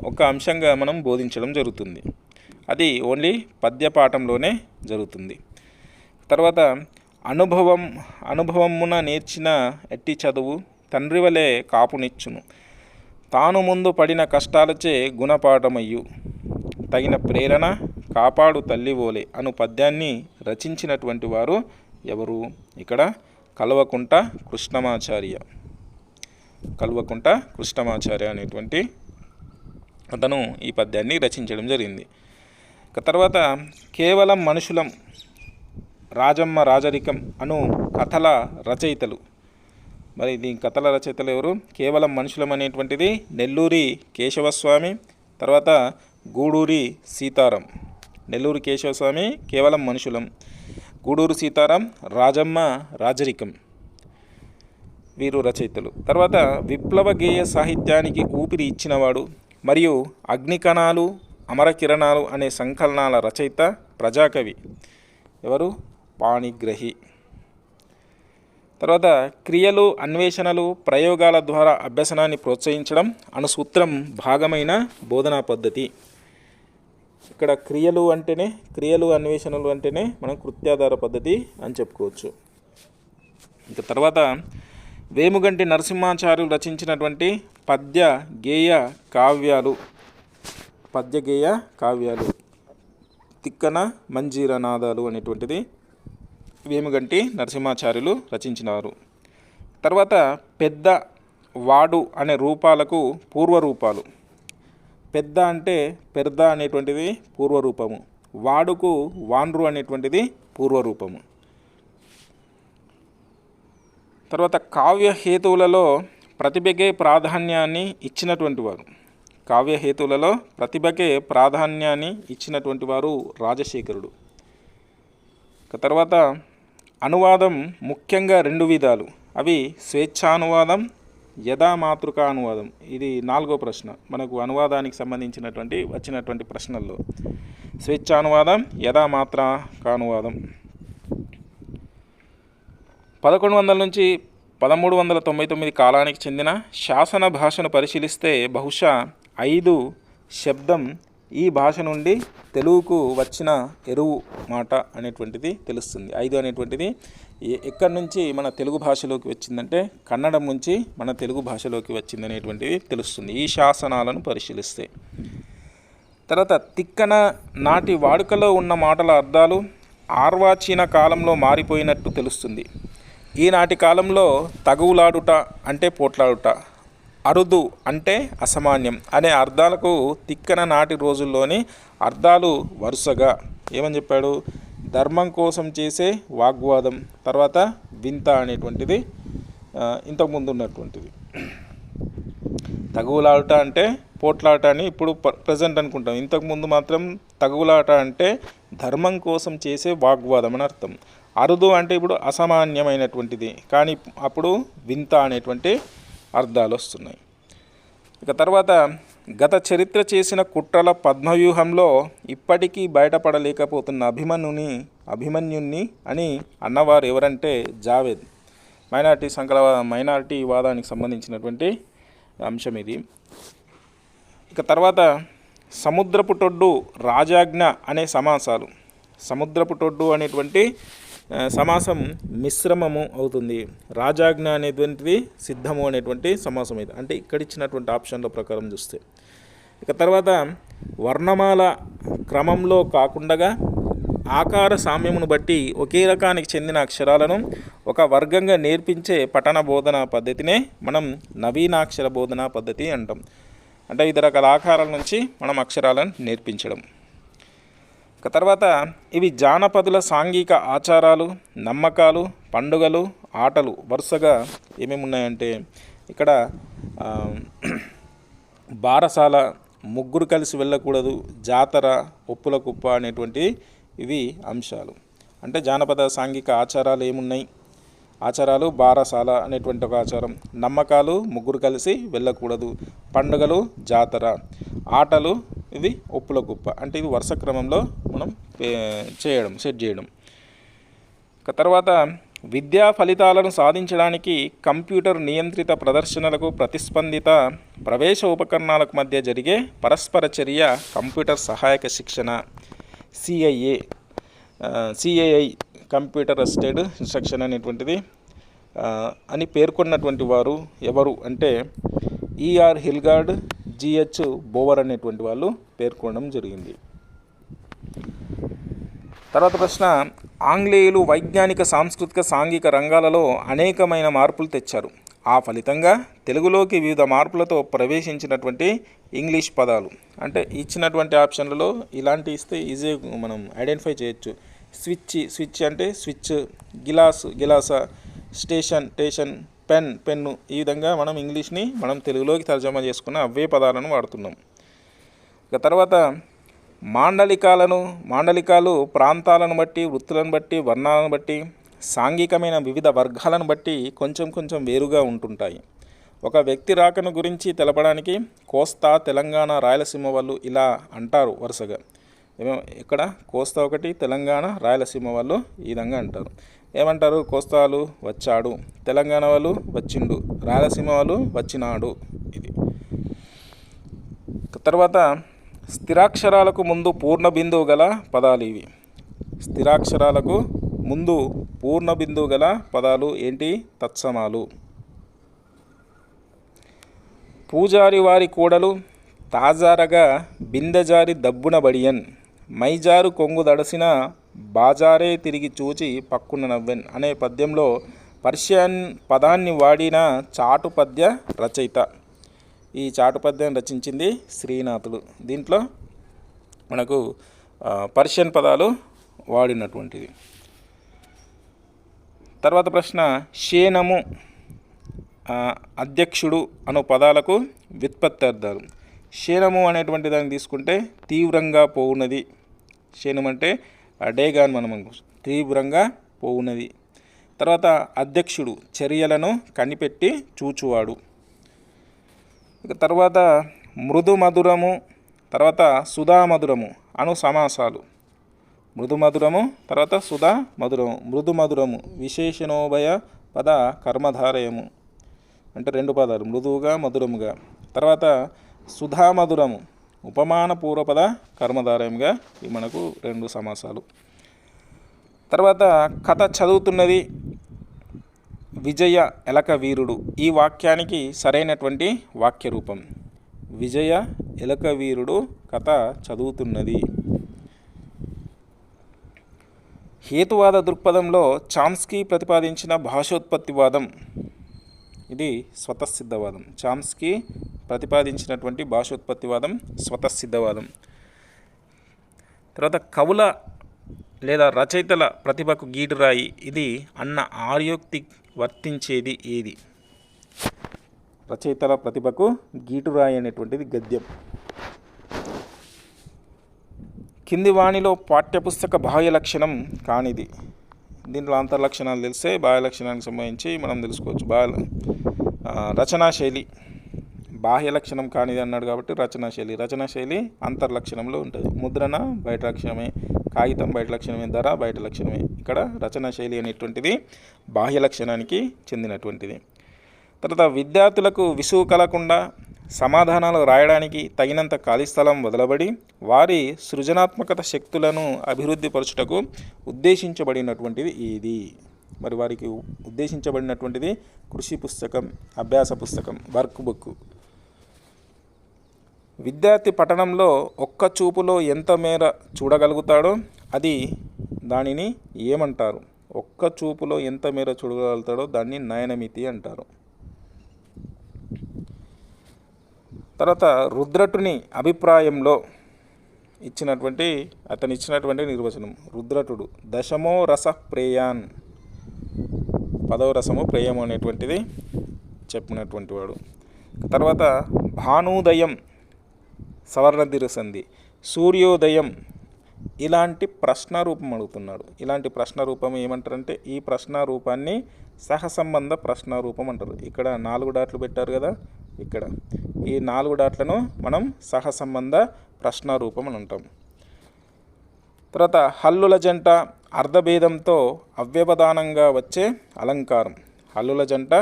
ఒక అంశంగా మనం బోధించడం జరుగుతుంది. అది ఓన్లీ పద్య పాఠంలోనే జరుగుతుంది. తర్వాత అనుభవమున నేర్చిన ఎట్టి చదువు తండ్రి వలె కాపునిచ్చును, తాను ముందు పడిన కష్టాలచే గుణపాఠమయ్యు, తగిన ప్రేరణ కాపాడు తల్లివోలే అను పద్యాన్ని రచించినటువంటి వారు ఎవరు? ఇక్కడ కల్వకుంట కృష్ణమాచార్య. కల్వకుంట కృష్ణమాచార్య అనేటువంటి అతను ఈ పద్యాన్ని రచించడం జరిగింది. తర్వాత కేవలం మనుషులం, రాజమ్మ రాజరికం అను కథల రచయితలు. మరి దీని కథల రచయితలు ఎవరు? కేవలం మనుషులం అనేటువంటిది నెల్లూరి కేశవస్వామి, తర్వాత గూడూరి సీతారాం. నెల్లూరి కేశవస్వామి కేవలం మనుషులం, గూడూరు సీతారాం రాజమ్మ రాజరికం, వీరు రచయితలు. తర్వాత విప్లవ గేయ సాహిత్యానికి ఊపిరి ఇచ్చినవాడు మరియు అగ్నికణాలు అమరకిరణాలు అనే సంకలనాల రచయిత ప్రజాకవి ఎవరు? పాణిగ్రహి. తర్వాత క్రియలు, అన్వేషణలు, ప్రయోగాల ద్వారా అభ్యసనాన్ని ప్రోత్సహించడం అను సూత్రం భాగమైన బోధనా పద్ధతి. ఇక్కడ క్రియలు అంటేనే, క్రియలు అన్వేషణలు అంటేనే మనం కృత్యాధార పద్ధతి అని చెప్పుకోవచ్చు. ఇక తర్వాత వేముగంటి నరసింహాచార్యులు రచించినటువంటి పద్య గేయ కావ్యాలు. తిక్కన మంజీర నాదాలు అనేటువంటిది వేముగంటి నరసింహాచార్యులు రచించినారు. తర్వాత పెద్ద, వాడు అనే రూపాలకు పూర్వరూపాలు. పెద్ద అంటే పెర్ద అనేటువంటిది పూర్వరూపము, వాడుకు వాండ్రు అనేటువంటిది పూర్వరూపము. తర్వాత కావ్య హేతువులలో ప్రతిభకే ప్రాధాన్యాన్ని ఇచ్చినటువంటి వారు. కావ్యహేతువులలో ప్రతిభకే ప్రాధాన్యాన్ని ఇచ్చినటువంటి వారు రాజశేఖరుడు. తర్వాత అనువాదం ముఖ్యంగా 2 విధాలు. అవి స్వేచ్ఛానువాదం, యథామాతృకా అనువాదం. ఇది 4వ ప్రశ్న మనకు అనువాదానికి సంబంధించినటువంటి వచ్చినటువంటి ప్రశ్నల్లో. స్వేచ్ఛానువాదం, యథామాతృకా అనువాదం. 1100 నుంచి 1399 కాలానికి చెందిన శాసన భాషను పరిశీలిస్తే బహుశా 5 శబ్దం ఈ భాష నుండి తెలుగుకు వచ్చిన ఎరువు మాట అనేటువంటిది తెలుస్తుంది. 5 అనేటువంటిది ఎక్కడి నుంచి మన తెలుగు భాషలోకి వచ్చిందంటే కన్నడం నుంచి మన తెలుగు భాషలోకి వచ్చింది అనేటువంటిది తెలుస్తుంది ఈ శాసనాలను పరిశీలిస్తే. తర్వాత తిక్కన నాటి వాడుకలో ఉన్న మాటల అర్థాలు ఆర్వాచీన కాలంలో మారిపోయినట్టు తెలుస్తుంది. ఈనాటి కాలంలో తగువులాడుట అంటే పోట్లాడుట, అరుదు అంటే అసామాన్యం అనే అర్థాలకు తిక్కన నాటి రోజుల్లోని అర్థాలు వరుసగా ఏమని చెప్పాడు? ధర్మం కోసం చేసే వాగ్వాదం, తర్వాత వింత అనేటువంటిది ఇంతకుముందు ఉన్నటువంటిది. తగువులాట అంటే పోట్లాట అని ఇప్పుడు ప్రజెంట్ అనుకుంటాం. ఇంతకుముందు మాత్రం తగువులాట అంటే ధర్మం కోసం చేసే వాగ్వాదం అని అర్థం. అరుదు అంటే ఇప్పుడు అసామాన్యమైనటువంటిది, కానీ అప్పుడు వింత అనేటువంటి అర్థాలు వస్తున్నాయి. ఇక తర్వాత గత చరిత్ర చేసిన కుట్రల పద్మవ్యూహంలో ఇప్పటికీ బయటపడలేకపోతున్న అభిమన్యుని అని అన్నవారు ఎవరంటే జావేద్. మైనారిటీ వాదానికి సంబంధించినటువంటి అంశం ఇది. ఇక తర్వాత సముద్రపుటొడ్డు, రాజాజ్ఞ అనే సమాసాలు. సముద్రపుటొడ్డు అనేటువంటి సమాసం మిశ్రమము అవుతుంది. రాజాజ్ఞ అనేటువంటిది సిద్ధము అనేటువంటి సమాసం ఇది. అంటే ఇక్కడ ఇచ్చినటువంటి ఆప్షన్ల ప్రకారం చూస్తే. ఇక తర్వాత వర్ణమాల క్రమంలో కాకుండా ఆకార సామ్యమును బట్టి ఒకే రకానికి చెందిన అక్షరాలను ఒక వర్గంగా నేర్పించే పఠన బోధనా పద్ధతినే మనం నవీనాక్షర బోధనా పద్ధతి అంటాం. అంటే వివిధ రకాల ఆకారాల నుంచి మనం అక్షరాలను నేర్పించడం. తర్వాత ఇవి జానపదుల సాంఘిక ఆచారాలు, నమ్మకాలు, పండుగలు, ఆటలు. వరుసగా ఏమేమి ఉన్నాయంటే ఇక్కడ బారసాల, ముగ్గురు కలిసి వెళ్ళకూడదు, జాతర, ఒప్పుల కుప్ప అనేటువంటి ఇవి అంశాలు. అంటే జానపద సాంఘిక ఆచారాలు ఏమున్నాయి, ఆచారాలు బారసాల అనేటువంటి ఒక ఆచారం, నమ్మకాలు ముగ్గురు కలిసి వెళ్ళకూడదు, పండుగలు జాతర, ఆటలు ఇది ఒప్పుల కుప్ప. అంటే ఇది వరుస క్రమంలో మనం సెట్ చేయడం. తర్వాత విద్యా ఫలితాలను సాధించడానికి కంప్యూటర్ నియంత్రిత ప్రదర్శనలకు ప్రతిస్పందిత ప్రవేశ ఉపకరణాలకు మధ్య జరిగే పరస్పర చర్య కంప్యూటర్ సహాయక శిక్షణ, సిఐఐ కంప్యూటర్ అసిస్టెడ్ ఇన్స్ట్రక్షన్ అనేటువంటిది అని పేర్కొన్నటువంటి వారు ఎవరు అంటే ఈఆర్ హిల్గార్డ్, జిహెచ్ బోవర్ అనేటువంటి వాళ్ళు పేర్కొనడం జరిగింది. తర్వాత ప్రశ్న, ఆంగ్లేయులు వైజ్ఞానిక, సాంస్కృతిక, సాంఘిక రంగాలలో అనేకమైన మార్పులు తెచ్చారు. ఆ ఫలితంగా తెలుగులోకి వివిధ మార్పులతో ప్రవేశించినటువంటి ఇంగ్లీష్ పదాలు. అంటే ఇచ్చినటువంటి ఆప్షన్లలో ఇలాంటి ఇస్తే ఈజీ మనం ఐడెంటిఫై చేయొచ్చు. స్విచ్ అంటే స్విచ్, గిలాస, స్టేషన్, పెన్ను. ఈ విధంగా మనం ఇంగ్లీష్ని మనం తెలుగులోకి తర్జమా చేసుకున్న అవే పదాలను వాడుతున్నాం. ఇక తర్వాత మాండలికాలు ప్రాంతాలను బట్టి, వృత్తులను బట్టి, వర్ణాలను బట్టి, సాంఘికమైన వివిధ వర్గాలను బట్టి కొంచెం వేరుగా ఉంటుంటాయి. ఒక వ్యక్తి రాకను గురించి తెలపడానికి కోస్తా, తెలంగాణ, రాయలసీమ వాళ్ళు ఇలా అంటారు వరుసగా. ఇక్కడ కోస్తా ఒకటి, తెలంగాణ, రాయలసీమ వాళ్ళు ఈ విధంగా అంటారు. ఏమంటారు? కోస్తాలు వచ్చాడు, తెలంగాణ వాళ్ళు వచ్చిండు, రాయలసీమ వాళ్ళు వచ్చినాడు. ఇది. తర్వాత స్థిరాక్షరాలకు ముందు పూర్ణ బిందువు గల పదాలు ఇవి. స్థిరాక్షరాలకు ముందు పూర్ణ బిందువు గల పదాలు ఏంటి? తత్సమాలు. పూజారి వారి కూడలు తాజారగా బిందెజారి దబ్బున బడియన్, మైజారు కొంగు దడసిన బాజారే తిరిగి చూచి పక్కున నవ్వెన్ అనే పద్యంలో పర్షియన్ పదాన్ని వాడిన చాటు పద్య రచయిత. ఈ చాటు పద్యం రచించింది శ్రీనాథుడు. దీంట్లో మనకు పర్షియన్ పదాలు వాడినటువంటిది. తర్వాత ప్రశ్న, శేనము, అధ్యక్షుడు అను పదాలకు వ్యుత్పత్తి అర్థాలు. శేనము అనేటువంటి దాన్ని తీసుకుంటే తీవ్రంగా పోవున్నది. శేనం అంటే డేగా అని మనం తీవ్రంగా పోవున్నది. తర్వాత అధ్యక్షుడు, చర్యలను కనిపెట్టి చూచువాడు. ఇక తర్వాత మృదు మధురము, తర్వాత సుధా మధురము అను సమాసాలు. మృదు మధురము, తర్వాత సుధా మధురము. మృదు మధురము విశేషణోభయ పద కర్మధారయము, అంటే రెండు పదాలు, మృదువుగా మధురముగా. తర్వాత సుధా మధురము ఉపమాన పూర్వపద కర్మధారయంగా ఇవి మనకు రెండు సమాసాలు. తర్వాత కథ చదువుతున్నది విజయ ఎలక వీరుడు. ఈ వాక్యానికి సరైనటువంటి వాక్య రూపం విజయ ఎలక వీరుడు కథ చదువుతున్నది. హేతువాద దృక్పథంలో చామ్స్కీ ప్రతిపాదించిన భాషోత్పత్తివాదం ఇది స్వతసిద్ధవాదం. చామ్స్కీ ప్రతిపాదించినటువంటి భాషోత్పత్తివాదం స్వతసిద్ధవాదం. తర్వాత కవుల లేదా రచయితల ప్రతిభకు గీటురాయి ఇది అన్న ఆర్యోక్తి వర్తించేది ఏది? రచయితల ప్రతిభకు గీటురాయి అనేటువంటిది గద్యం. కింది వాణిలో పాఠ్యపుస్తక బాహ్య లక్షణం కానిది. దీంట్లో అంతర్లక్షణాలు తెలిస్తే బాహ్య లక్షణానికి సంబంధించి మనం తెలుసుకోవచ్చు. రచనా శైలి బాహ్య లక్షణం కానిది అన్నాడు కాబట్టి రచనా శైలి అంతర్లక్షణంలో ఉంటుంది. ముద్రణ బయట లక్షణమే, కాగితం బయట లక్షణమే, ధర బయట లక్షణమే. ఇక్కడ రచనా శైలి అనేటువంటిది బాహ్య లక్షణానికి చెందినటువంటిది. తర్వాత విద్యార్థులకు విసుగు కలగకుండా సమాధానాలు రాయడానికి తగినంత ఖాళీ స్థలం వదలబడి వారి సృజనాత్మకత శక్తులను అభివృద్ధిపరచుటకు ఉద్దేశించబడినటువంటిది ఇది. మరి వారికి ఉద్దేశించబడినటువంటిది కృషి పుస్తకం, అభ్యాస పుస్తకం, వర్క్ బుక్. విద్యార్థి పఠనంలో ఒక్క చూపులో ఎంత మేర చూడగలుగుతాడో దానిని ఏమంటారు? ఒక్క చూపులో ఎంత మేర చూడగలుగుతాడో దాన్ని నయనమితి అంటారు. తర్వాత రుద్రటుని అభిప్రాయంలో అతను ఇచ్చినటువంటి నిర్వచనం. రుద్రటుడు దశమో రస ప్రేయాన్, 10వ రసము ప్రేయము అనేటువంటిది చెప్పినటువంటి వాడు. తర్వాత భానుదయం సవర్ణ దీర్ఘ సంధి, సూర్యోదయం ఇలాంటి ప్రశ్న రూపం అడుగుతున్నాడు. ఇలాంటి ప్రశ్న రూపం ఏమంటారంటే ఈ ప్రశ్న రూపాన్ని సహసంబంధ ప్రశ్న రూపం అంటారు. ఇక్కడ 4 డాట్లు పెట్టారు కదా, ఇక్కడ ఈ 4 డాట్లను మనం సహసంబంధ ప్రశ్న రూపం అని అంటాం. తర్వాత హల్లుల జంట అర్ధభేదంతో అవ్యవధానంగా వచ్చే అలంకారం. హల్లుల జంట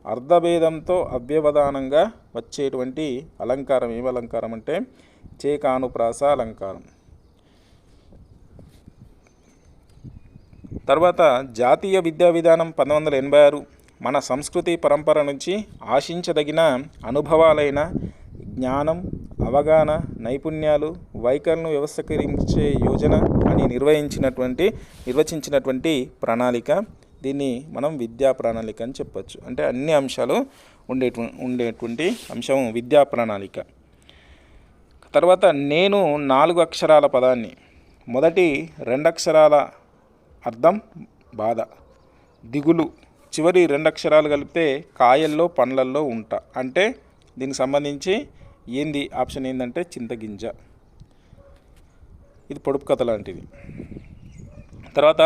అర్ధభేదంతో అవ్యవధానంగా వచ్చేటువంటి అలంకారం ఏం అలంకారం అంటే చేకానుప్రాస అలంకారం. తర్వాత జాతీయ విద్యా విధానం 1986 మన సంస్కృతి పరంపర నుంచి ఆశించదగిన అనుభవాలైన జ్ఞానం, అవగాహన, నైపుణ్యాలు, వైఖరులను వ్యవస్థీకరించే యోజన అని నిర్వచించినటువంటి ప్రణాళిక. దీన్ని మనం విద్యా ప్రణాళిక అని చెప్పచ్చు. అంటే అన్ని అంశాలు ఉండేటువంటి అంశం విద్యా ప్రణాళిక. తర్వాత నేను 4 అక్షరాల పదాన్ని మొదటి 2 అక్షరాల అర్థం బాధ, దిగులు, చివరి 2 అక్షరాలు కలిపితే కాయల్లో పండ్లల్లో ఉంట. అంటే దీనికి సంబంధించి ఏంది ఆప్షన్ ఏంటంటే చింతగింజ. ఇది పొడుపు కథ లాంటిది. తర్వాత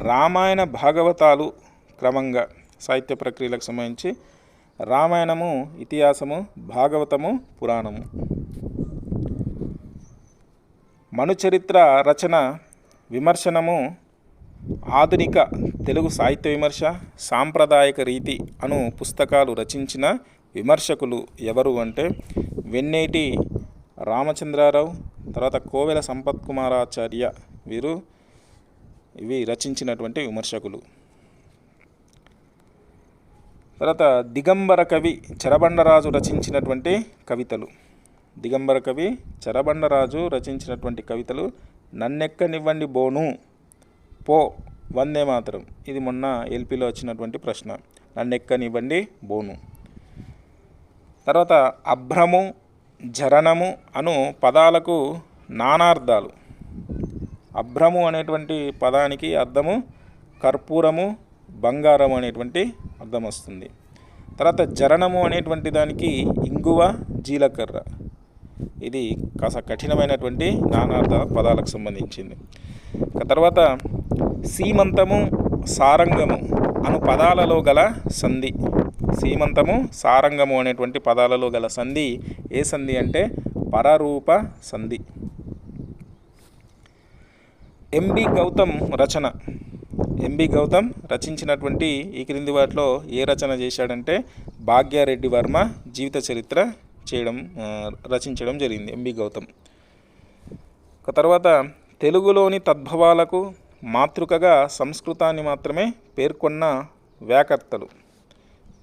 రామాయణ భాగవతాలు క్రమంగా సాహిత్య ప్రక్రియలకు సంబంధించి రామాయణము ఇతిహాసము, భాగవతము పురాణము. మనుచరిత్ర రచన విమర్శనము ఆధునిక తెలుగు సాహిత్య విమర్శ, సాంప్రదాయక రీతి అను పుస్తకాలు రచించిన విమర్శకులు ఎవరు అంటే వెన్నేటి రామచంద్రారావు, తర్వాత కోవెల సంపత్ కుమారాచార్య. ఇవి రచించినటువంటి విమర్శకులు. తర్వాత దిగంబర కవి చెరబండరాజు రచించినటువంటి కవితలు. దిగంబర కవి చెరబండరాజు రచించినటువంటి కవితలు నన్నెక్కనివ్వండి బోను, పో, వందే మాతరం. ఇది మొన్న ఎల్పీలో వచ్చినటువంటి ప్రశ్న. నన్నెక్కనివ్వండి బోను. తర్వాత అభ్రము, జరణము అను పదాలకు నానార్థాలు. అభ్రము అనేటువంటి పదానికి అర్థము కర్పూరము, బంగారము అనేటువంటి అర్థం వస్తుంది. తర్వాత జరణము అనేటువంటి దానికి ఇంగువ, జీలకర్ర. ఇది కాస్త కఠినమైనటువంటి నానార్థ పదాలకు సంబంధించింది. తర్వాత సీమంతము, సారంగము అను పదాలలో గల సంధి. సీమంతము, సారంగము అనేటువంటి పదాలలో గల సంధి ఏ సంధి అంటే పరరూప సంధి. ఎంబి గౌతమ్ రచన. ఎంబి గౌతమ్ రచించినటువంటి ఈ క్రింది వాటిలో ఏ రచన చేశాడంటే భాగ్యారెడ్డి వర్మ జీవిత చరిత్ర రచించడం జరిగింది ఎంబి గౌతమ్. తర్వాత తెలుగులోని తద్భవాలకు మాతృకగా సంస్కృతాన్ని మాత్రమే పేర్కొన్న వ్యాకర్తలు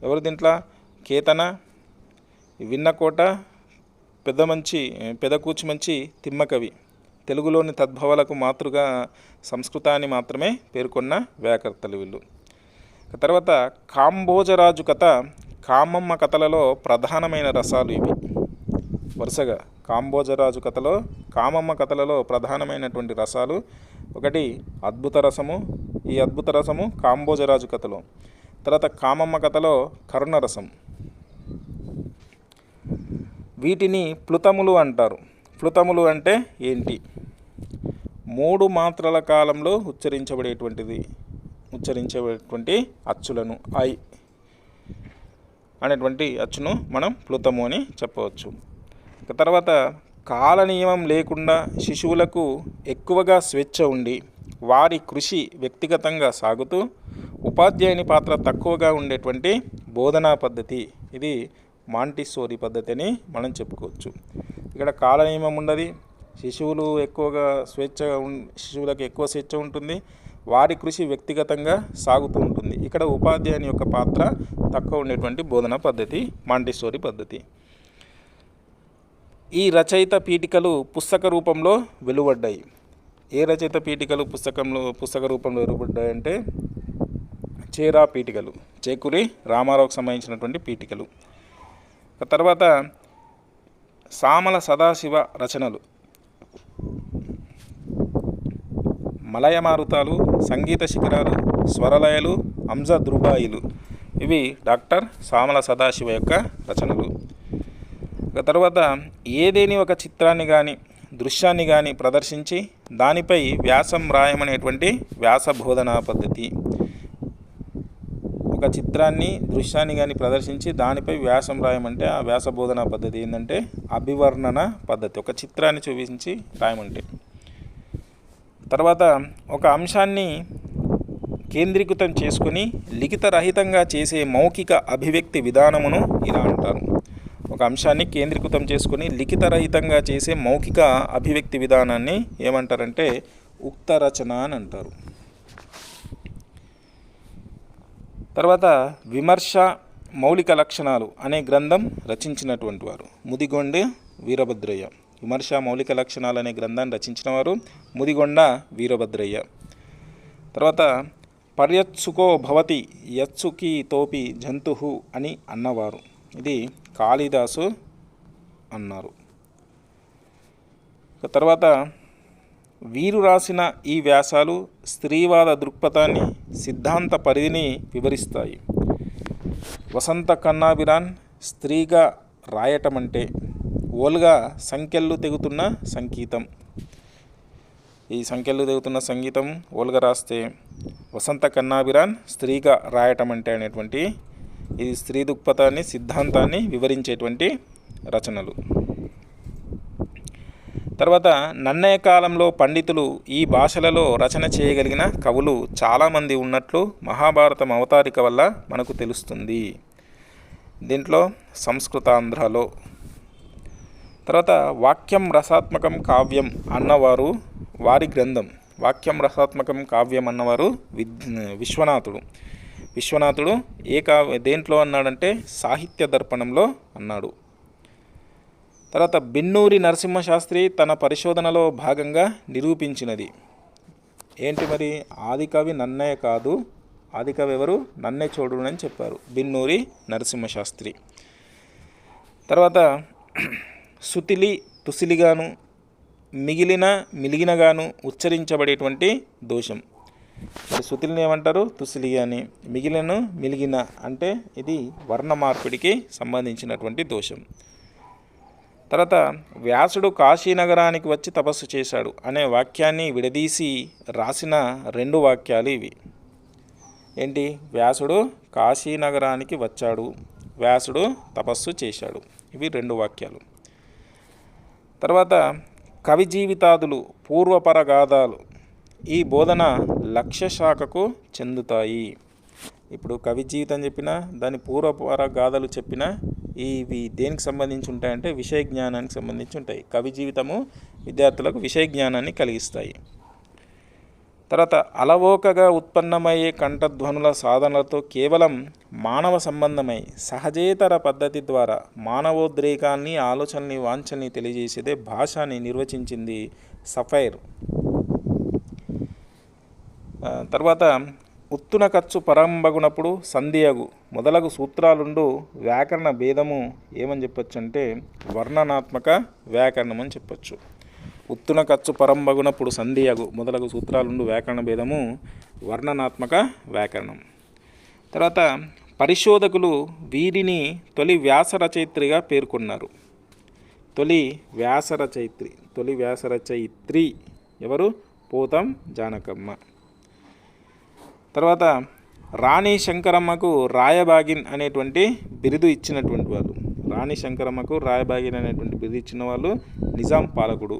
ఎవరు? దీంట్లో కేతన, విన్నకోట, పెదకూచిమంచి తిమ్మకవి. తెలుగులోని తద్భవాలకు మాతృగా సంస్కృతాన్ని మాత్రమే పేర్కొన్న వ్యాకర్తలు వీళ్ళు. తర్వాత కాంబోజరాజు కథ, కామమ్మ కథలలో ప్రధానమైన రసాలు ఇవి. వరుసగా కాంబోజరాజు కథలో, కామమ్మ కథలలో ప్రధానమైనటువంటి రసాలు. ఒకటి అద్భుత రసము. ఈ అద్భుత రసము కాంబోజరాజు కథలో. తర్వాత కామమ్మ కథలో కరుణరసం. వీటిని ప్లుతములు అంటారు. ప్లుతములు అంటే ఏంటి? 3 మాత్రల కాలంలో ఉచ్చరించేటువంటి అచ్చులను ఐ అనేటువంటి అచ్చును మనం ప్లుతము అని చెప్పవచ్చు. తర్వాత కాల నియమం లేకుండా శిశువులకు ఎక్కువగా స్వేచ్ఛ ఉండి వారి కృషి వ్యక్తిగతంగా సాగుతూ ఉపాధ్యాయుని పాత్ర తక్కువగా ఉండేటువంటి బోధనా పద్ధతి. ఇది మాంటిసోరీ పద్ధతి అని మనం చెప్పుకోవచ్చు. ఇక్కడ కాల నియమం ఉండదు, శిశువులకు ఎక్కువ స్వేచ్ఛ ఉంటుంది, వారి కృషి వ్యక్తిగతంగా సాగుతూ ఉంటుంది. ఇక్కడ ఉపాధ్యాయుని యొక్క పాత్ర తక్కువ ఉండేటువంటి బోధనా పద్ధతి మాంటిసోరీ పద్ధతి. ఈ రచయిత పీఠికలు పుస్తక రూపంలో వెలువడ్డాయి. ఏ రచయిత పీఠికలు పుస్తక రూపంలో వెలువడ్డాయి అంటే చేరా పీఠికలు, చేకూరి రామారావుకు సంబంధించినటువంటి పీఠికలు. తర్వాత సామల సదాశివ రచనలు, మలయమారుతాలు, సంగీత శిఖరాలు, స్వరలయలు, అంజద్రుబాయిలు. ఇవి డాక్టర్ సామల సదాశివ యొక్క రచనలు. తర్వాత ఏదేని ఒక చిత్రాన్ని కానీ దృశ్యాన్ని కానీ ప్రదర్శించి దానిపై వ్యాసం రాయమనేటువంటి వ్యాస బోధనా పద్ధతి. ఒక చిత్రాన్ని దృశ్యాన్ని కానీ ప్రదర్శించి దానిపై వ్యాసం రాయమంటే ఆ వ్యాస బోధనా పద్ధతి ఏంటంటే అభివర్ణన పద్ధతి. ఒక చిత్రాన్ని చూపించి రాయమంటే. తర్వాత ఒక అంశాన్ని కేంద్రీకృతం చేసుకుని లిఖిత రహితంగా చేసే మౌఖిక అభివ్యక్తి విధానమును ఇలా అంటారు. ఒక అంశాన్ని కేంద్రీకృతం చేసుకుని లిఖిత రహితంగా చేసే మౌఖిక అభివ్యక్తి విధానాన్ని ఏమంటారంటే ఉక్త రచన అని అంటారు. తర్వాత విమర్శ మౌలిక లక్షణాలు అనే గ్రంథం రచించినటువంటి వారు ముదిగొండ వీరభద్రయ్య. విమర్శ మౌలిక లక్షణాలు అనే గ్రంథాన్ని రచించిన వారు ముదిగొండ వీరభద్రయ్య. తర్వాత పర్యత్సుకో భవతి యత్సుకి తోపి జంతుహు అని అన్నవారు. ఇది కాళిదాసు అన్నారు. తర్వాత వీరు రాసిన ఈ వ్యాసాలు స్త్రీవాద దృక్పథాన్ని సిద్ధాంత పరిధిని వివరిస్తాయి. వసంత కన్నాభిరాన్ స్త్రీగా రాయటం అంటే ఓల్గా సంఖ్యలు తెగుతున్న సంగీతం. ఈ సంఖ్యలు తెగుతున్న సంగీతం ఓల్గా రాస్తే వసంత కన్నాభిరాన్ స్త్రీగా రాయటం అంటే అనేటువంటి ఇది స్త్రీ దృక్పథాన్ని సిద్ధాంతాన్ని వివరించేటువంటి రచనలు. తర్వాత నన్నయ కాలంలో పండితులు ఈ భాషలలో రచన చేయగలిగిన కవులు చాలామంది ఉన్నట్లు మహాభారతం అవతారిక వల్ల మనకు తెలుస్తుంది. దీంట్లో సంస్కృతాంధ్రలో. తర్వాత వాక్యం రసాత్మకం కావ్యం అన్నవారు వారి గ్రంథం. వాక్యం రసాత్మకం కావ్యం అన్నవారు విశ్వనాథుడు దేంట్లో అన్నాడంటే సాహిత్య దర్పణంలో అన్నాడు. తర్వాత బిన్నూరి నరసింహశాస్త్రి తన పరిశోధనలో భాగంగా నిరూపించినది ఏంటి మరి? ఆదికవి నన్నయ్య కాదు, ఆదికవి ఎవరు? నన్నయ్య చోడుడు అని చెప్పారు బిన్నూరి నరసింహశాస్త్రి. తర్వాత సుతిలి తుసిలిగాను మిలిగినగాను ఉచ్చరించబడేటువంటి దోషం. మరి సుతిలిని ఏమంటారు? తుసిలి అని. మిలిగిన అంటే ఇది వర్ణ మార్పిడికి సంబంధించినటువంటి దోషం. తర్వాత వ్యాసుడు కాశీనగరానికి వచ్చి తపస్సు చేశాడు అనే వాక్యాన్ని విడదీసి రాసిన 2 వాక్యాలు ఇవి. ఏంటి? వ్యాసుడు కాశీనగరానికి వచ్చాడు, వ్యాసుడు తపస్సు చేశాడు. ఇవి 2 వాక్యాలు. తర్వాత కవి జీవితాదులు పూర్వపరగాథలు ఈ బోధన లక్ష్య శాఖకు చెందుతాయి. ఇప్పుడు కవి జీవితం చెప్పినా దాని పూర్వపర గాథలు చెప్పినా ఇవి దేనికి సంబంధించి ఉంటాయంటే విషయ జ్ఞానానికి సంబంధించి ఉంటాయి. కవి జీవితము విద్యార్థులకు విషయ జ్ఞానాన్ని కలిగిస్తాయి. తర్వాత అలవోకగా ఉత్పన్నమయ్యే కంఠధ్వనుల సాధనలతో కేవలం మానవ సంబంధమై సహజేతర పద్ధతి ద్వారా మానవోద్రేకాన్ని ఆలోచనని వాంఛల్ని తెలియజేసేదే భాష అని నిర్వచించింది సఫైర్. తర్వాత ఉత్తున ఖర్చు పరంబగునప్పుడు సంధియగు మొదలగు సూత్రాలుండు వ్యాకరణ భేదము ఏమని చెప్పచ్చు అంటే వర్ణనాత్మక వ్యాకరణం అని చెప్పచ్చు. ఉత్తున ఖర్చు పరంబగునప్పుడు సంధియగు మొదలగు సూత్రాలుండు వ్యాకరణ భేదము వర్ణనాత్మక వ్యాకరణం. తర్వాత పరిశోధకులు వీరిని తొలి వ్యాస రచయిత్రిగా పేర్కొన్నారు. తొలి వ్యాస రచయిత్రి ఎవరు? పోతం జానకమ్మ. తర్వాత రాణి శంకరమ్మకు రాయబాగిన్ అనేటువంటి బిరుదు ఇచ్చినటువంటి వాళ్ళు. రాణి శంకరమ్మకు రాయబాగిన్ అనేటువంటి బిరుదు ఇచ్చిన వాళ్ళు నిజాం పాలకుడు.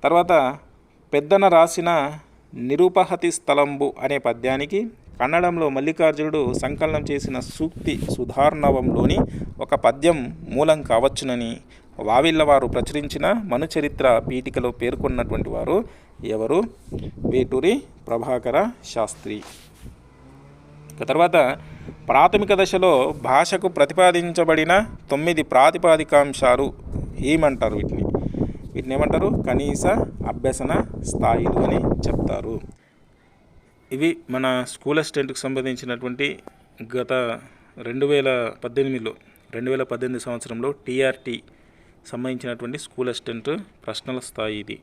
తర్వాత పెద్దన రాసిన నిరుపహతి స్థలంబు అనే పద్యానికి కన్నడంలో మల్లికార్జునుడు సంకలనం చేసిన సూక్తి సుధార్ణవంలోని ఒక పద్యం మూలం కావచ్చునని వావిళ్ళవారు ప్రచురించిన మనుచరిత్ర పీఠికలో పేర్కొన్నటువంటి వారు ఎవరు? వేటూరి ప్రభాకర శాస్త్రి. తర్వాత ప్రాథమిక దశలో భాషకు ప్రతిపాదించబడిన 9 ప్రాతిపాదికాంశాలు ఏమంటారు? వీటిని ఏమంటారు? కనీస అభ్యసన స్థాయిలు అని చెప్తారు. ఇవి మన స్కూల్ అసిస్టెంట్కి సంబంధించినటువంటి గత 2018 సంవత్సరంలో TRT సంబంధించినటువంటి స్కూల్ అసిస్టెంట్ ప్రశ్నల స్థాయి ఇది.